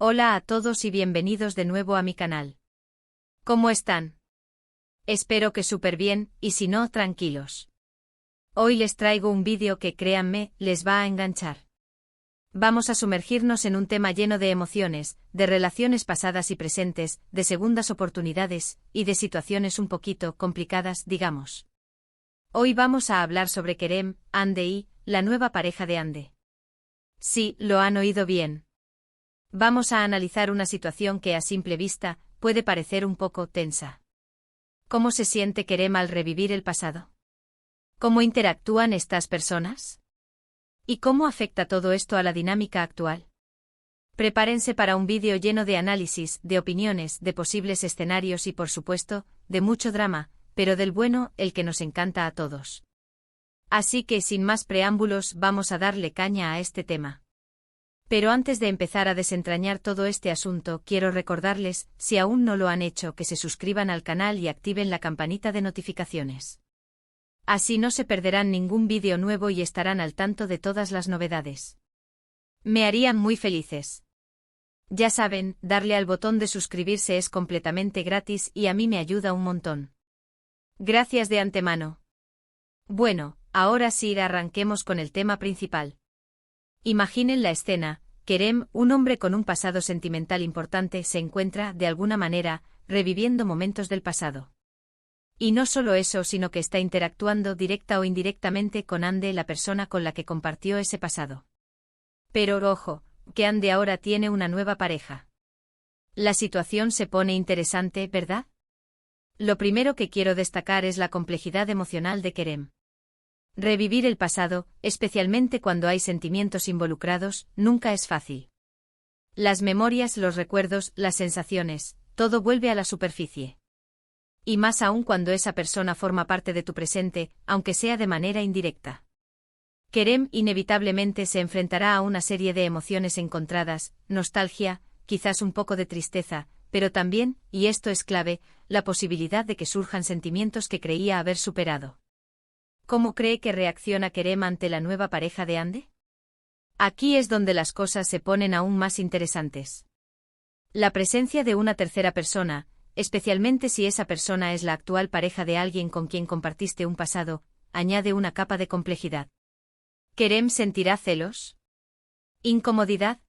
Hola a todos y bienvenidos de nuevo a mi canal. ¿Cómo están? Espero que súper bien, y si no, tranquilos. Hoy les traigo un vídeo que, créanme, les va a enganchar. Vamos a sumergirnos en un tema lleno de emociones, de relaciones pasadas y presentes, de segundas oportunidades, y de situaciones un poquito complicadas, digamos. Hoy vamos a hablar sobre Kerem, Hande y, la nueva pareja de Hande. Sí, lo han oído bien. Vamos a analizar una situación que a simple vista puede parecer un poco tensa. ¿Cómo se siente Kerem al revivir el pasado? ¿Cómo interactúan estas personas? ¿Y cómo afecta todo esto a la dinámica actual? Prepárense para un vídeo lleno de análisis, de opiniones, de posibles escenarios y por supuesto, de mucho drama, pero del bueno, el que nos encanta a todos. Así que sin más preámbulos vamos a darle caña a este tema. Pero antes de empezar a desentrañar todo este asunto, quiero recordarles, si aún no lo han hecho, que se suscriban al canal y activen la campanita de notificaciones. Así no se perderán ningún vídeo nuevo y estarán al tanto de todas las novedades. Me harían muy felices. Ya saben, darle al botón de suscribirse es completamente gratis y a mí me ayuda un montón. Gracias de antemano. Bueno, ahora sí arranquemos con el tema principal. Imaginen la escena. Kerem, un hombre con un pasado sentimental importante, se encuentra, de alguna manera, reviviendo momentos del pasado. Y no solo eso, sino que está interactuando directa o indirectamente con Hande, la persona con la que compartió ese pasado. Pero ojo, que Hande ahora tiene una nueva pareja. La situación se pone interesante, ¿verdad? Lo primero que quiero destacar es la complejidad emocional de Kerem. Revivir el pasado, especialmente cuando hay sentimientos involucrados, nunca es fácil. Las memorias, los recuerdos, las sensaciones, todo vuelve a la superficie. Y más aún cuando esa persona forma parte de tu presente, aunque sea de manera indirecta. Kerem inevitablemente se enfrentará a una serie de emociones encontradas, nostalgia, quizás un poco de tristeza, pero también, y esto es clave, la posibilidad de que surjan sentimientos que creía haber superado. ¿Cómo cree que reacciona Kerem ante la nueva pareja de Hande? Aquí es donde las cosas se ponen aún más interesantes. La presencia de una tercera persona, especialmente si esa persona es la actual pareja de alguien con quien compartiste un pasado, añade una capa de complejidad. ¿Kerem sentirá celos? ¿Incomodidad?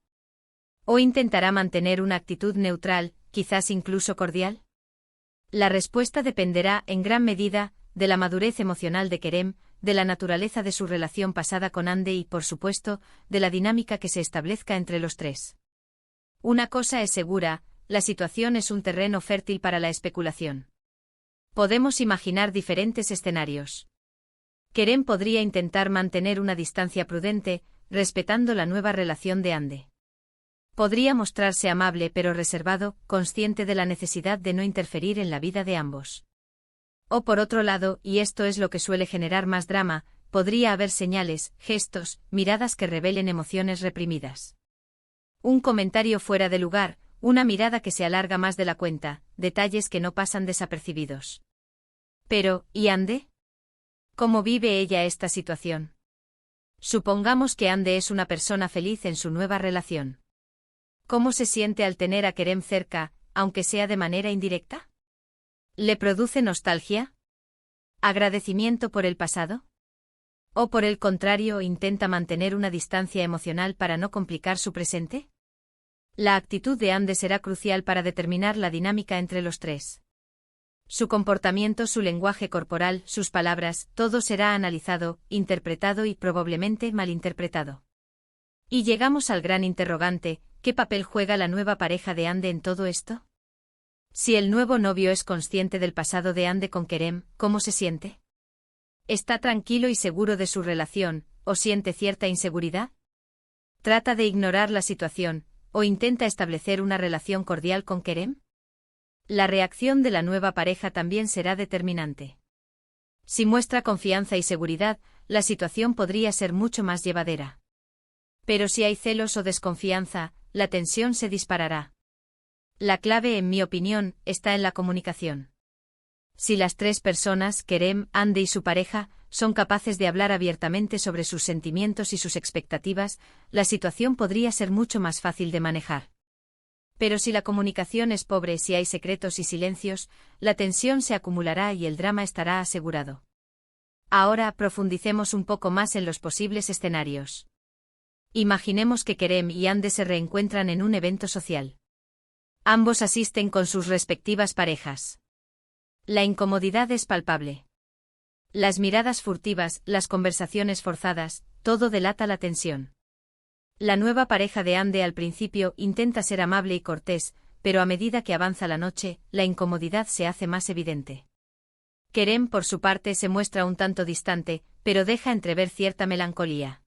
¿O intentará mantener una actitud neutral, quizás incluso cordial? La respuesta dependerá, en gran medida, de la madurez emocional de Kerem, de la naturaleza de su relación pasada con Hande y, por supuesto, de la dinámica que se establezca entre los tres. Una cosa es segura, la situación es un terreno fértil para la especulación. Podemos imaginar diferentes escenarios. Kerem podría intentar mantener una distancia prudente, respetando la nueva relación de Hande. Podría mostrarse amable pero reservado, consciente de la necesidad de no interferir en la vida de ambos. O por otro lado, y esto es lo que suele generar más drama, podría haber señales, gestos, miradas que revelen emociones reprimidas. Un comentario fuera de lugar, una mirada que se alarga más de la cuenta, detalles que no pasan desapercibidos. Pero, ¿y Hande? ¿Cómo vive ella esta situación? Supongamos que Hande es una persona feliz en su nueva relación. ¿Cómo se siente al tener a Kerem cerca, aunque sea de manera indirecta? ¿Le produce nostalgia? ¿Agradecimiento por el pasado? ¿O por el contrario, intenta mantener una distancia emocional para no complicar su presente? La actitud de Hande será crucial para determinar la dinámica entre los tres. Su comportamiento, su lenguaje corporal, sus palabras, todo será analizado, interpretado y probablemente malinterpretado. Y llegamos al gran interrogante, ¿qué papel juega la nueva pareja de Hande en todo esto? Si el nuevo novio es consciente del pasado de Hande con Kerem, ¿cómo se siente? ¿Está tranquilo y seguro de su relación, o siente cierta inseguridad? ¿Trata de ignorar la situación, o intenta establecer una relación cordial con Kerem? La reacción de la nueva pareja también será determinante. Si muestra confianza y seguridad, la situación podría ser mucho más llevadera. Pero si hay celos o desconfianza, la tensión se disparará. La clave, en mi opinión, está en la comunicación. Si las tres personas, Kerem, Hande y su pareja, son capaces de hablar abiertamente sobre sus sentimientos y sus expectativas, la situación podría ser mucho más fácil de manejar. Pero si la comunicación es pobre, si hay secretos y silencios, la tensión se acumulará y el drama estará asegurado. Ahora profundicemos un poco más en los posibles escenarios. Imaginemos que Kerem y Ande se reencuentran en un evento social. Ambos asisten con sus respectivas parejas. La incomodidad es palpable. Las miradas furtivas, las conversaciones forzadas, todo delata la tensión. La nueva pareja de Ande al principio intenta ser amable y cortés, pero a medida que avanza la noche, la incomodidad se hace más evidente. Kerem, por su parte, se muestra un tanto distante, pero deja entrever cierta melancolía.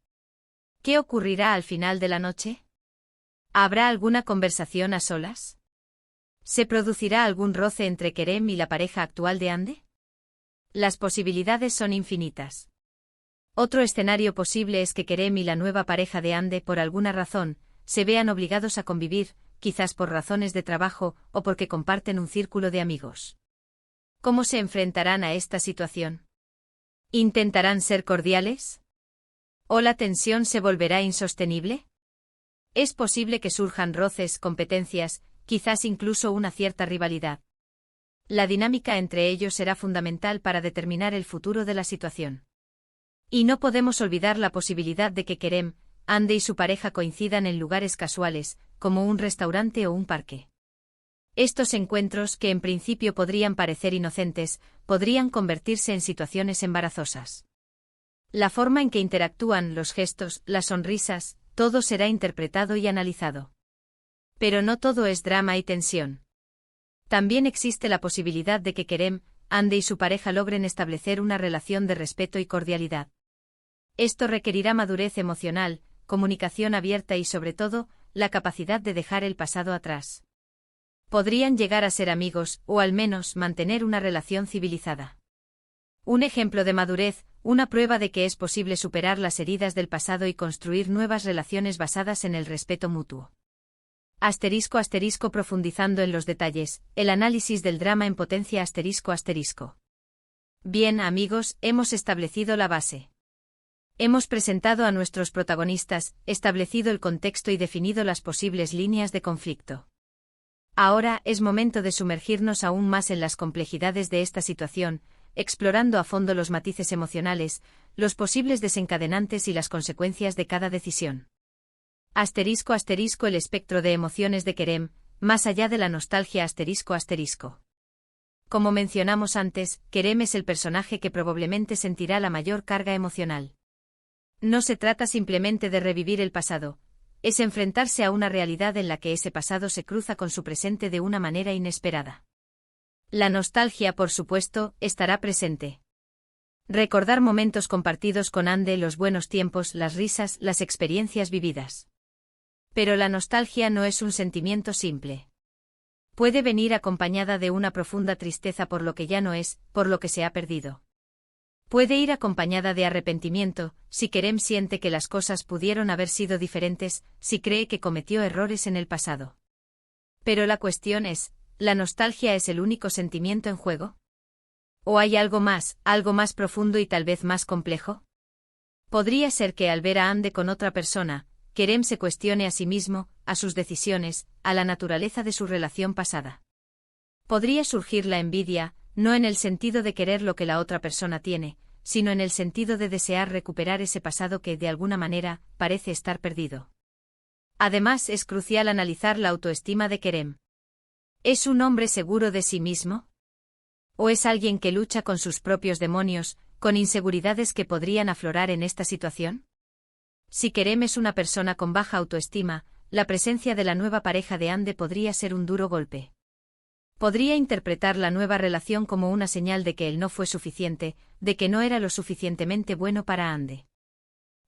¿Qué ocurrirá al final de la noche? ¿Habrá alguna conversación a solas? ¿Se producirá algún roce entre Kerem y la pareja actual de Ande? Las posibilidades son infinitas. Otro escenario posible es que Kerem y la nueva pareja de Ande, por alguna razón, se vean obligados a convivir, quizás por razones de trabajo o porque comparten un círculo de amigos. ¿Cómo se enfrentarán a esta situación? ¿Intentarán ser cordiales? ¿O la tensión se volverá insostenible? Es posible que surjan roces, competencias, quizás incluso una cierta rivalidad. La dinámica entre ellos será fundamental para determinar el futuro de la situación. Y no podemos olvidar la posibilidad de que Kerem, Ande y su pareja coincidan en lugares casuales, como un restaurante o un parque. Estos encuentros, que en principio podrían parecer inocentes, podrían convertirse en situaciones embarazosas. La forma en que interactúan, los gestos, las sonrisas, todo será interpretado y analizado. Pero no todo es drama y tensión. También existe la posibilidad de que Kerem, Ande y su pareja logren establecer una relación de respeto y cordialidad. Esto requerirá madurez emocional, comunicación abierta y, sobre todo, la capacidad de dejar el pasado atrás. Podrían llegar a ser amigos, o al menos mantener una relación civilizada. Un ejemplo de madurez, una prueba de que es posible superar las heridas del pasado y construir nuevas relaciones basadas en el respeto mutuo. *** Profundizando en los detalles, el análisis del drama en potencia ***. Bien, amigos, hemos establecido la base. Hemos presentado a nuestros protagonistas, establecido el contexto y definido las posibles líneas de conflicto. Ahora es momento de sumergirnos aún más en las complejidades de esta situación, explorando a fondo los matices emocionales, los posibles desencadenantes y las consecuencias de cada decisión. *** El espectro de emociones de Kerem, más allá de la nostalgia ***. Como mencionamos antes, Kerem es el personaje que probablemente sentirá la mayor carga emocional. No se trata simplemente de revivir el pasado, es enfrentarse a una realidad en la que ese pasado se cruza con su presente de una manera inesperada. La nostalgia, por supuesto, estará presente. Recordar momentos compartidos con Ande, los buenos tiempos, las risas, las experiencias vividas. Pero la nostalgia no es un sentimiento simple. Puede venir acompañada de una profunda tristeza por lo que ya no es, por lo que se ha perdido. Puede ir acompañada de arrepentimiento, si Kerem siente que las cosas pudieron haber sido diferentes, si cree que cometió errores en el pasado. Pero la cuestión es, ¿la nostalgia es el único sentimiento en juego? ¿O hay algo más profundo y tal vez más complejo? Podría ser que al ver a Ande con otra persona, Kerem se cuestione a sí mismo, a sus decisiones, a la naturaleza de su relación pasada. Podría surgir la envidia, no en el sentido de querer lo que la otra persona tiene, sino en el sentido de desear recuperar ese pasado que, de alguna manera, parece estar perdido. Además, es crucial analizar la autoestima de Kerem. ¿Es un hombre seguro de sí mismo? ¿O es alguien que lucha con sus propios demonios, con inseguridades que podrían aflorar en esta situación? Si Kerem es una persona con baja autoestima, la presencia de la nueva pareja de Ande podría ser un duro golpe. Podría interpretar la nueva relación como una señal de que él no fue suficiente, de que no era lo suficientemente bueno para Ande.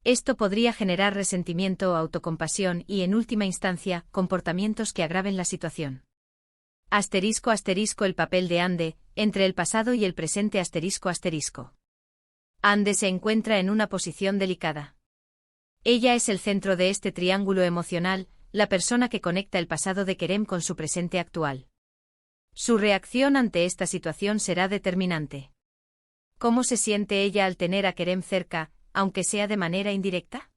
Esto podría generar resentimiento o autocompasión y, en última instancia, comportamientos que agraven la situación. *** El papel de Ande, entre el pasado y el presente ***. Ande se encuentra en una posición delicada. Ella es el centro de este triángulo emocional, la persona que conecta el pasado de Kerem con su presente actual. Su reacción ante esta situación será determinante. ¿Cómo se siente ella al tener a Kerem cerca, aunque sea de manera indirecta?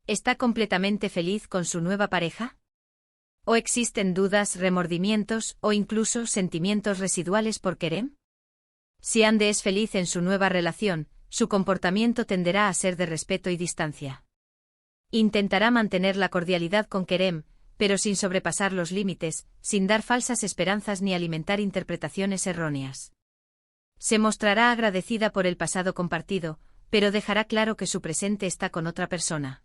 ¿Está completamente feliz con su nueva pareja? ¿O existen dudas, remordimientos o incluso sentimientos residuales por Kerem? Si Ande es feliz en su nueva relación, su comportamiento tenderá a ser de respeto y distancia. Intentará mantener la cordialidad con Kerem, pero sin sobrepasar los límites, sin dar falsas esperanzas ni alimentar interpretaciones erróneas. Se mostrará agradecida por el pasado compartido, pero dejará claro que su presente está con otra persona.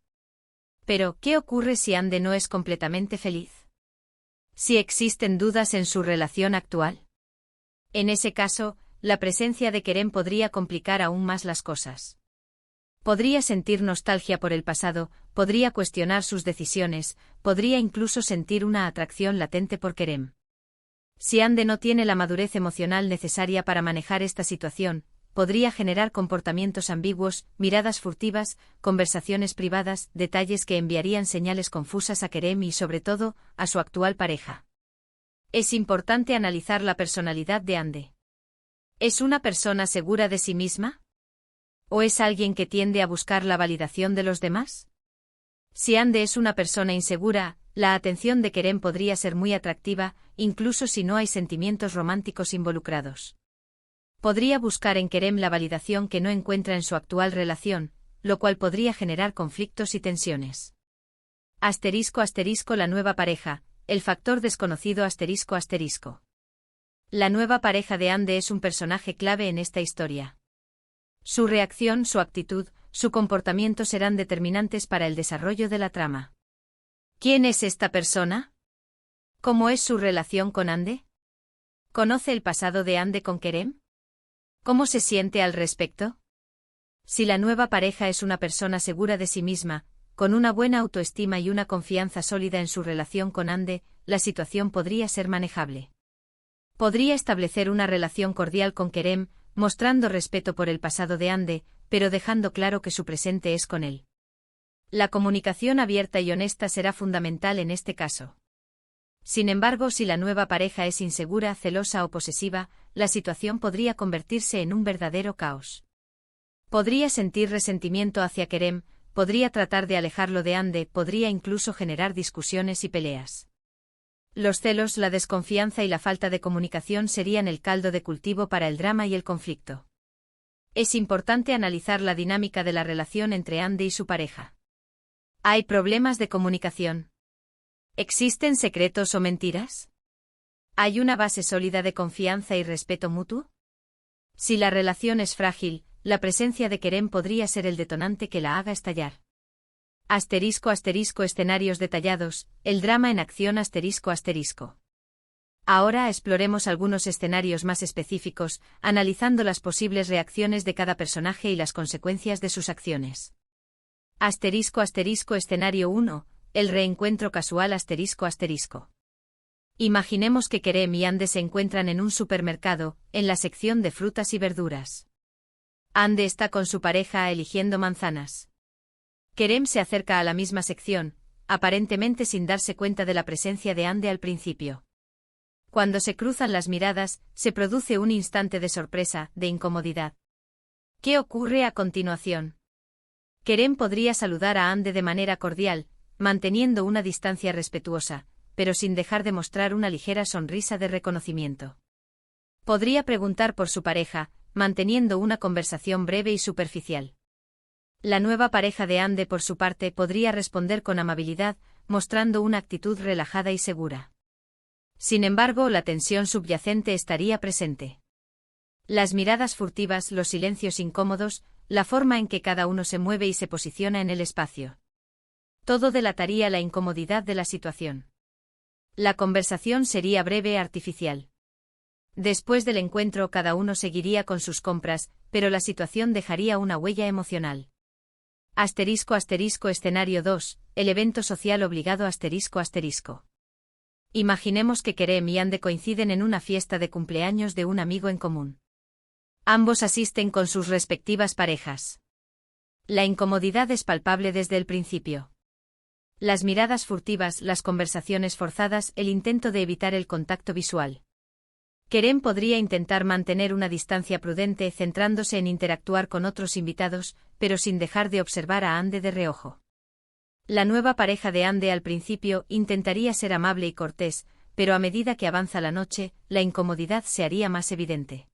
Pero, ¿qué ocurre si Ande no es completamente feliz? Si existen dudas en su relación actual. En ese caso, la presencia de Kerem podría complicar aún más las cosas. Podría sentir nostalgia por el pasado, podría cuestionar sus decisiones, podría incluso sentir una atracción latente por Kerem. Si Ande no tiene la madurez emocional necesaria para manejar esta situación, podría generar comportamientos ambiguos, miradas furtivas, conversaciones privadas, detalles que enviarían señales confusas a Kerem y sobre todo, a su actual pareja. Es importante analizar la personalidad de Ande. ¿Es una persona segura de sí misma? ¿O es alguien que tiende a buscar la validación de los demás? Si Ande es una persona insegura, la atención de Kerem podría ser muy atractiva, incluso si no hay sentimientos románticos involucrados. Podría buscar en Kerem la validación que no encuentra en su actual relación, lo cual podría generar conflictos y tensiones. *** La nueva pareja, el factor desconocido ***. La nueva pareja de Ande es un personaje clave en esta historia. Su reacción, su actitud, su comportamiento serán determinantes para el desarrollo de la trama. ¿Quién es esta persona? ¿Cómo es su relación con Ande? ¿Conoce el pasado de Ande con Kerem? ¿Cómo se siente al respecto? Si la nueva pareja es una persona segura de sí misma, con una buena autoestima y una confianza sólida en su relación con Ande, la situación podría ser manejable. Podría establecer una relación cordial con Kerem, mostrando respeto por el pasado de Ande, pero dejando claro que su presente es con él. La comunicación abierta y honesta será fundamental en este caso. Sin embargo, si la nueva pareja es insegura, celosa o posesiva, la situación podría convertirse en un verdadero caos. Podría sentir resentimiento hacia Kerem, podría tratar de alejarlo de Ande, podría incluso generar discusiones y peleas. Los celos, la desconfianza y la falta de comunicación serían el caldo de cultivo para el drama y el conflicto. Es importante analizar la dinámica de la relación entre Ande y su pareja. ¿Hay problemas de comunicación? ¿Existen secretos o mentiras? ¿Hay una base sólida de confianza y respeto mutuo? Si la relación es frágil, la presencia de Kerem podría ser el detonante que la haga estallar. *** Escenarios detallados, el drama en acción ***. Ahora exploremos algunos escenarios más específicos, analizando las posibles reacciones de cada personaje y las consecuencias de sus acciones. Escenario 1. El reencuentro casual ***. Imaginemos que Kerem y Ande se encuentran en un supermercado, en la sección de frutas y verduras. Ande está con su pareja eligiendo manzanas. Kerem se acerca a la misma sección, aparentemente sin darse cuenta de la presencia de Ande al principio. Cuando se cruzan las miradas, se produce un instante de sorpresa, de incomodidad. ¿Qué ocurre a continuación? Kerem podría saludar a Ande de manera cordial, manteniendo una distancia respetuosa, pero sin dejar de mostrar una ligera sonrisa de reconocimiento. Podría preguntar por su pareja, manteniendo una conversación breve y superficial. La nueva pareja de Ande, por su parte, podría responder con amabilidad, mostrando una actitud relajada y segura. Sin embargo, la tensión subyacente estaría presente. Las miradas furtivas, los silencios incómodos, la forma en que cada uno se mueve y se posiciona en el espacio. Todo delataría la incomodidad de la situación. La conversación sería breve y artificial. Después del encuentro, cada uno seguiría con sus compras, pero la situación dejaría una huella emocional. Escenario 2. El evento social obligado ***. Imaginemos que Kerem y Ande coinciden en una fiesta de cumpleaños de un amigo en común. Ambos asisten con sus respectivas parejas. La incomodidad es palpable desde el principio. Las miradas furtivas, las conversaciones forzadas, el intento de evitar el contacto visual. Kerem podría intentar mantener una distancia prudente, centrándose en interactuar con otros invitados, pero sin dejar de observar a Ande de reojo. La nueva pareja de Ande al principio intentaría ser amable y cortés, pero a medida que avanza la noche, la incomodidad se haría más evidente.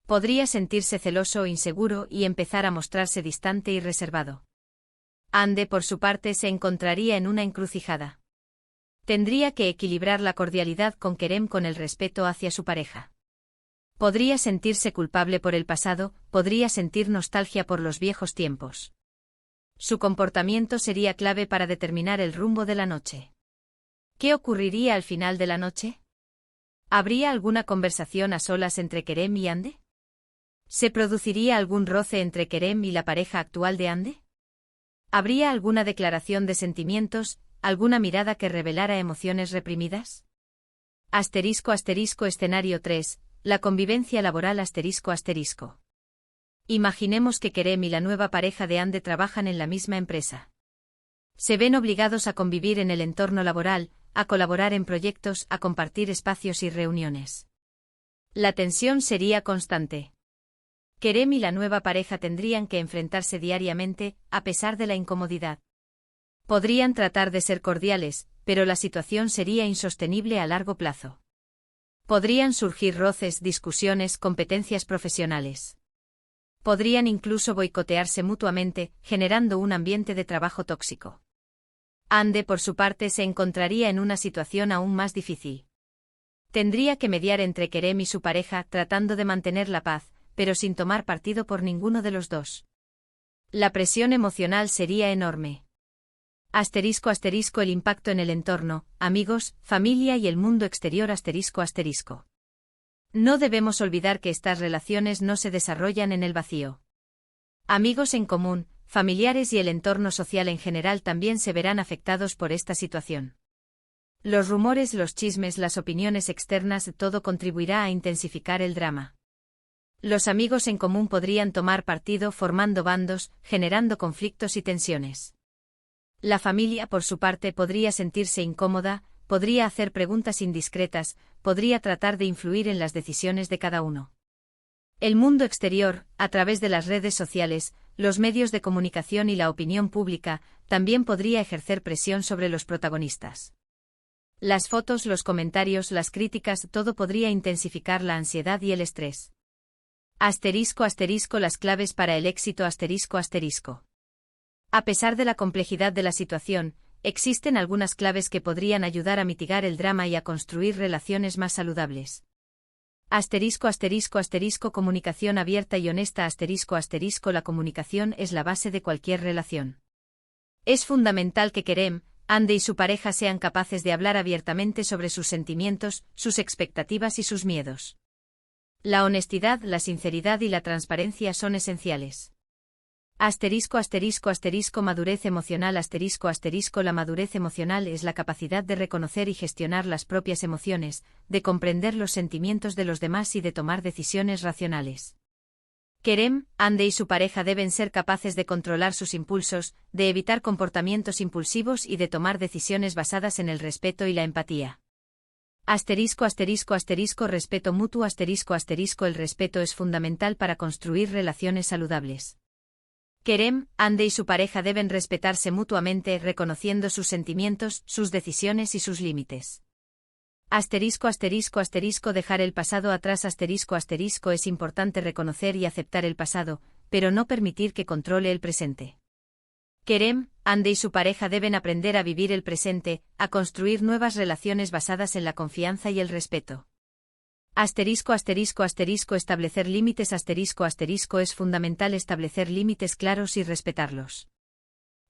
Podría sentirse celoso o inseguro y empezar a mostrarse distante y reservado. Ande, por su parte, se encontraría en una encrucijada. Tendría que equilibrar la cordialidad con Kerem con el respeto hacia su pareja. Podría sentirse culpable por el pasado, podría sentir nostalgia por los viejos tiempos. Su comportamiento sería clave para determinar el rumbo de la noche. ¿Qué ocurriría al final de la noche? ¿Habría alguna conversación a solas entre Kerem y Ande? ¿Se produciría algún roce entre Kerem y la pareja actual de Ande? ¿Habría alguna declaración de sentimientos, alguna mirada que revelara emociones reprimidas? Escenario 3. La convivencia laboral ***. Imaginemos que Kerem y la nueva pareja de Ande trabajan en la misma empresa. Se ven obligados a convivir en el entorno laboral, a colaborar en proyectos, a compartir espacios y reuniones. La tensión sería constante. Kerem y la nueva pareja tendrían que enfrentarse diariamente, a pesar de la incomodidad. Podrían tratar de ser cordiales, pero la situación sería insostenible a largo plazo. Podrían surgir roces, discusiones, competencias profesionales. Podrían incluso boicotearse mutuamente, generando un ambiente de trabajo tóxico. Ande, por su parte, se encontraría en una situación aún más difícil. Tendría que mediar entre Kerem y su pareja, tratando de mantener la paz, pero sin tomar partido por ninguno de los dos. La presión emocional sería enorme. El impacto en el entorno, amigos, familia y el mundo exterior ***. No debemos olvidar que estas relaciones no se desarrollan en el vacío. Amigos en común, familiares y el entorno social en general también se verán afectados por esta situación. Los rumores, los chismes, las opiniones externas, todo contribuirá a intensificar el drama. Los amigos en común podrían tomar partido formando bandos, generando conflictos y tensiones. La familia, por su parte, podría sentirse incómoda, podría hacer preguntas indiscretas, podría tratar de influir en las decisiones de cada uno. El mundo exterior, a través de las redes sociales, los medios de comunicación y la opinión pública, también podría ejercer presión sobre los protagonistas. Las fotos, los comentarios, las críticas, todo podría intensificar la ansiedad y el estrés. Las claves para el éxito ***. A pesar de la complejidad de la situación, existen algunas claves que podrían ayudar a mitigar el drama y a construir relaciones más saludables. Comunicación abierta y honesta La comunicación es la base de cualquier relación. Es fundamental que Kerem, Ande y su pareja sean capaces de hablar abiertamente sobre sus sentimientos, sus expectativas y sus miedos. La honestidad, la sinceridad y la transparencia son esenciales. Madurez emocional La madurez emocional es la capacidad de reconocer y gestionar las propias emociones, de comprender los sentimientos de los demás y de tomar decisiones racionales. Kerem, Ande y su pareja deben ser capaces de controlar sus impulsos, de evitar comportamientos impulsivos y de tomar decisiones basadas en el respeto y la empatía. Respeto mutuo El respeto es fundamental para construir relaciones saludables. Kerem, Ande y su pareja deben respetarse mutuamente, reconociendo sus sentimientos, sus decisiones y sus límites. Dejar el pasado atrás Es importante reconocer y aceptar el pasado, pero no permitir que controle el presente. Kerem, Ande y su pareja deben aprender a vivir el presente, a construir nuevas relaciones basadas en la confianza y el respeto. Establecer límites Es fundamental establecer límites claros y respetarlos.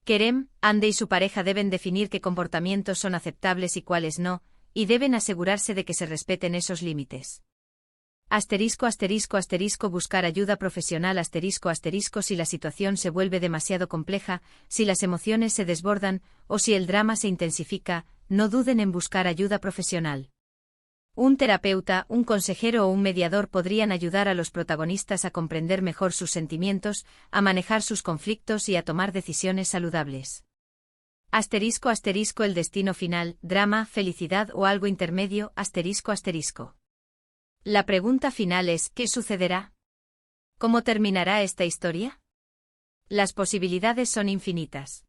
Kerem, Ande y su pareja deben definir qué comportamientos son aceptables y cuáles no, y deben asegurarse de que se respeten esos límites. Buscar ayuda profesional Si la situación se vuelve demasiado compleja, si las emociones se desbordan, o si el drama se intensifica, no duden en buscar ayuda profesional. Un terapeuta, un consejero o un mediador podrían ayudar a los protagonistas a comprender mejor sus sentimientos, a manejar sus conflictos y a tomar decisiones saludables. El destino final, drama, felicidad o algo intermedio, La pregunta final es, ¿qué sucederá? ¿Cómo terminará esta historia? Las posibilidades son infinitas.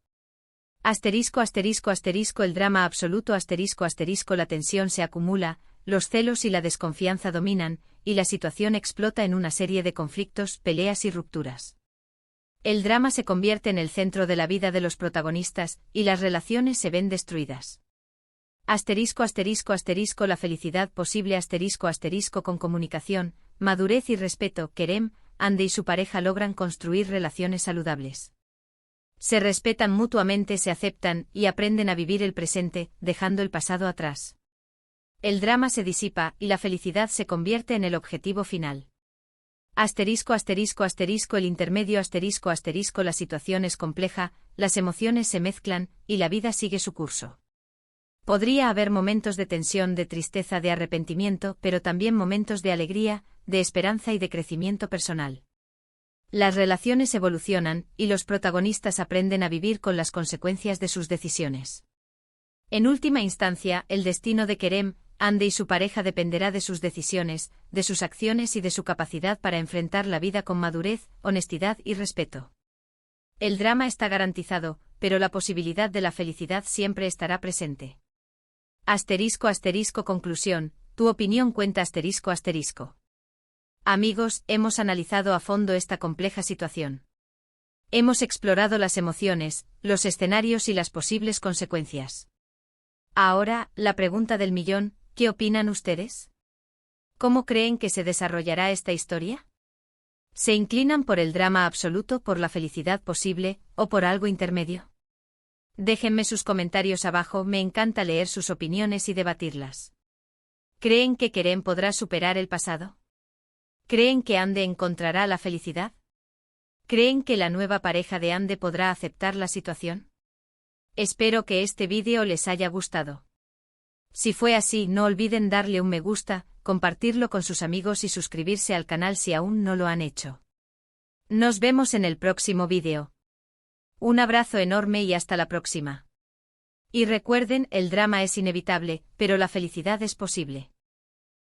Asterisco asterisco asterisco el drama absoluto asterisco asterisco la tensión se acumula, los celos y la desconfianza dominan, y la situación explota en una serie de conflictos, peleas y rupturas. El drama se convierte en el centro de la vida de los protagonistas, y las relaciones se ven destruidas. Asterisco asterisco asterisco la felicidad posible asterisco asterisco con comunicación, madurez y respeto, Kerem, Andy y su pareja logran construir relaciones saludables. Se respetan mutuamente, se aceptan y aprenden a vivir el presente, dejando el pasado atrás. El drama se disipa y la felicidad se convierte en el objetivo final. Asterisco asterisco asterisco el intermedio asterisco asterisco la situación es compleja, las emociones se mezclan y la vida sigue su curso. Podría haber momentos de tensión, de tristeza, de arrepentimiento, pero también momentos de alegría, de esperanza y de crecimiento personal. Las relaciones evolucionan, y los protagonistas aprenden a vivir con las consecuencias de sus decisiones. En última instancia, el destino de Kerem, Andy y su pareja dependerá de sus decisiones, de sus acciones y de su capacidad para enfrentar la vida con madurez, honestidad y respeto. El drama está garantizado, pero la posibilidad de la felicidad siempre estará presente. Asterisco asterisco conclusión, tu opinión cuenta asterisco asterisco. Amigos, hemos analizado a fondo esta compleja situación. Hemos explorado las emociones, los escenarios y las posibles consecuencias. Ahora, la pregunta del millón, ¿qué opinan ustedes? ¿Cómo creen que se desarrollará esta historia? ¿Se inclinan por el drama absoluto, por la felicidad posible, o por algo intermedio? Déjenme sus comentarios abajo, me encanta leer sus opiniones y debatirlas. ¿Creen que Kerem podrá superar el pasado? ¿Creen que Andy encontrará la felicidad? ¿Creen que la nueva pareja de Andy podrá aceptar la situación? Espero que este vídeo les haya gustado. Si fue así, no olviden darle un me gusta, compartirlo con sus amigos y suscribirse al canal si aún no lo han hecho. Nos vemos en el próximo vídeo. Un abrazo enorme y hasta la próxima. Y recuerden, el drama es inevitable, pero la felicidad es posible.